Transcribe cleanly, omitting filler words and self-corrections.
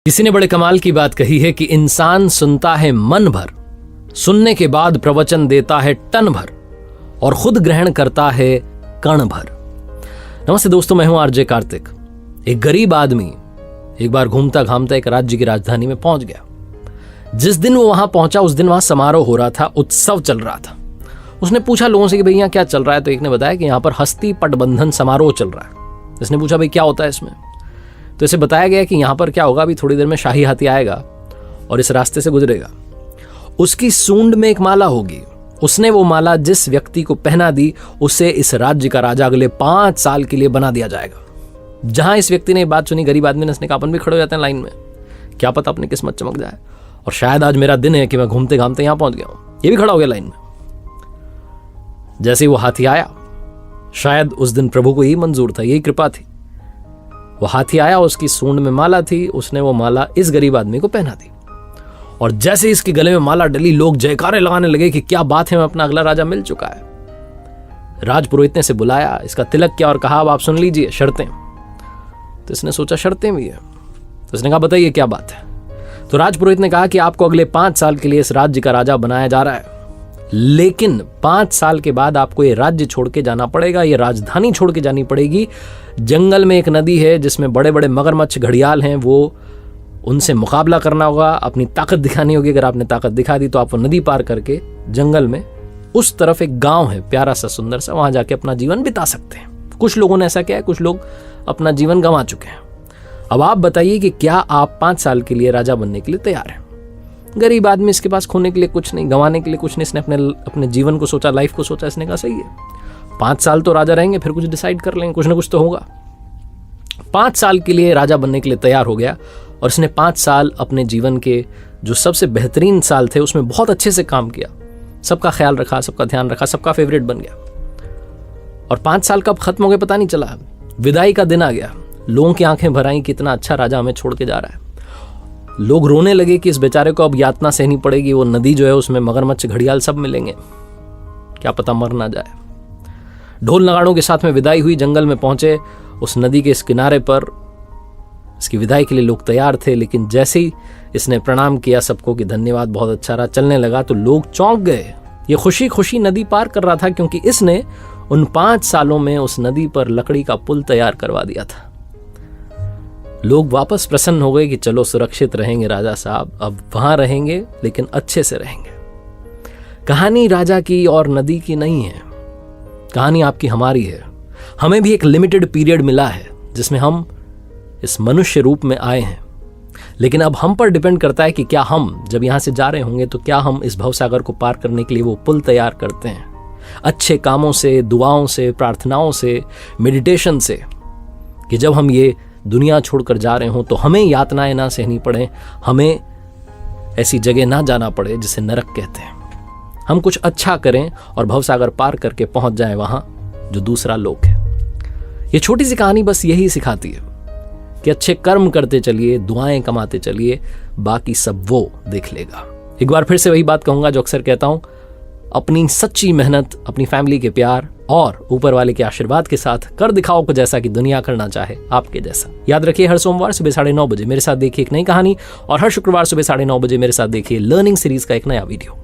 किसी ने बड़े कमाल की बात कही है कि इंसान सुनता है मन भर, सुनने के बाद प्रवचन देता है टन भर और खुद ग्रहण करता है कण भर। नमस्ते दोस्तों, मैं हूं आरजे कार्तिक। एक गरीब आदमी एक बार घूमता घामता एक राज्य की राजधानी में पहुंच गया। जिस दिन वो वहां पहुंचा उस दिन वहां समारोह हो रहा था, उत्सव चल रहा था। उसने पूछा लोगों से कि भाई यहाँ क्या चल रहा है, तो एक ने बताया कि यहाँ पर हस्ती पटबंधन समारोह चल रहा है। इसने पूछा भाई क्या होता है इसमें, तो इसे बताया गया कि यहाँ पर क्या होगा, अभी थोड़ी देर में शाही हाथी आएगा और इस रास्ते से गुजरेगा। उसकी सूंड में एक माला होगी, उसने वो माला जिस व्यक्ति को पहना दी उसे इस राज्य का राजा अगले 5 साल के लिए बना दिया जाएगा। जहां इस व्यक्ति ने बात सुनी, गरीब आदमी ने उसने कहा अपन भी खड़े हो जाते हैं लाइन में, क्या पता अपनी किस्मत चमक जाए और शायद आज मेरा दिन है कि मैं घूमते घामते यहां पहुंच गया हूं। ये भी खड़ा हो गया लाइन में। जैसे ही वो हाथी आया, शायद उस दिन प्रभु को यही मंजूर था, यही कृपा थी। वो हाथी आया, उसकी सूंड में माला थी, उसने वो माला इस गरीब आदमी को पहना दी और जैसे ही इसके गले में माला डली, लोग जयकारे लगाने लगे कि क्या बात है, मैं अपना अगला राजा मिल चुका है। राजपुरोहित ने इसे बुलाया, इसका तिलक किया और कहा अब आप सुन लीजिए शर्तें। तो इसने सोचा शर्तें भी है, तो इसने कहा बताइए क्या बात है। तो राजपुरोहित ने कहा कि आपको अगले 5 साल के लिए इस राज्य का राजा बनाया जा रहा है, लेकिन 5 साल के बाद आपको ये राज्य छोड़ के जाना पड़ेगा, ये राजधानी छोड़ के जानी पड़ेगी। जंगल में एक नदी है जिसमें बड़े बड़े मगरमच्छ घड़ियाल हैं, वो उनसे मुकाबला करना होगा, अपनी ताकत दिखानी होगी। अगर आपने ताकत दिखा दी तो आप वो नदी पार करके जंगल में उस तरफ एक गांव है प्यारा सा सुंदर सा, वहां जाके अपना जीवन बिता सकते हैं। कुछ लोगों ने ऐसा किया है, कुछ लोग अपना जीवन गंवा चुके हैं। अब आप बताइए कि क्या आप 5 साल के लिए राजा बनने के लिए तैयार हैं? गरीब आदमी, इसके पास खोने के लिए कुछ नहीं, गंवाने के लिए कुछ नहीं। इसने अपने जीवन को सोचा, लाइफ को सोचा। इसने कहा सही है, 5 साल तो राजा रहेंगे, फिर कुछ डिसाइड कर लेंगे, कुछ ना कुछ तो होगा। 5 साल के लिए राजा बनने के लिए तैयार हो गया और इसने 5 साल अपने जीवन के जो सबसे बेहतरीन साल थे उसमें बहुत अच्छे से काम किया, सबका ख्याल रखा, सबका ध्यान रखा, सबका फेवरेट बन गया। और 5 साल कब खत्म हो गए पता नहीं चला। विदाई का दिन आ गया, लोगों की आंखें भर आई, कितना अच्छा राजा हमें छोड़ के जा रहा है। लोग रोने लगे कि इस बेचारे को अब यातना सहनी पड़ेगी। वो नदी जो है उसमें मगरमच्छ घड़ियाल सब मिलेंगे, क्या पता मर ना जाए। ढोल नगाड़ों के साथ में विदाई हुई, जंगल में पहुंचे। उस नदी के इस किनारे पर इसकी विदाई के लिए लोग तैयार थे, लेकिन जैसे ही इसने प्रणाम किया सबको कि धन्यवाद, बहुत अच्छा रहा, चलने लगा, तो लोग चौंक गए। ये खुशी खुशी नदी पार कर रहा था क्योंकि इसने उन 5 सालों में उस नदी पर लकड़ी का पुल तैयार करवा दिया था। लोग वापस प्रसन्न हो गए कि चलो सुरक्षित रहेंगे राजा साहब, अब वहां रहेंगे लेकिन अच्छे से रहेंगे। कहानी राजा की और नदी की नहीं है, कहानी आपकी हमारी है। हमें भी एक लिमिटेड पीरियड मिला है जिसमें हम इस मनुष्य रूप में आए हैं, लेकिन अब हम पर डिपेंड करता है कि क्या हम जब यहां से जा रहे होंगे तो क्या हम इस भवसागर को पार करने के लिए वो पुल तैयार करते हैं, अच्छे कामों से, दुआओं से, प्रार्थनाओं से, मेडिटेशन से, कि जब हम ये दुनिया छोड़कर जा रहे हों तो हमें यातनाएं ना सहनी पड़े, हमें ऐसी जगह ना जाना पड़े जिसे नरक कहते हैं। हम कुछ अच्छा करें और भवसागर पार करके पहुंच जाएं वहां जो दूसरा लोक है। ये छोटी सी कहानी बस यही सिखाती है कि अच्छे कर्म करते चलिए, दुआएं कमाते चलिए, बाकी सब वो देख लेगा। एक बार फिर से वही बात कहूंगा जो अक्सर कहता हूं, अपनी सच्ची मेहनत, अपनी फैमिली के प्यार और ऊपर वाले के आशीर्वाद के साथ कर दिखाओ कुछ ऐसा कि दुनिया करना चाहे आपके जैसा। याद रखिए, हर सोमवार सुबह 9:30 बजे मेरे साथ देखिए एक नई कहानी और हर शुक्रवार सुबह 9:30 बजे मेरे साथ देखिए लर्निंग सीरीज का एक नया वीडियो।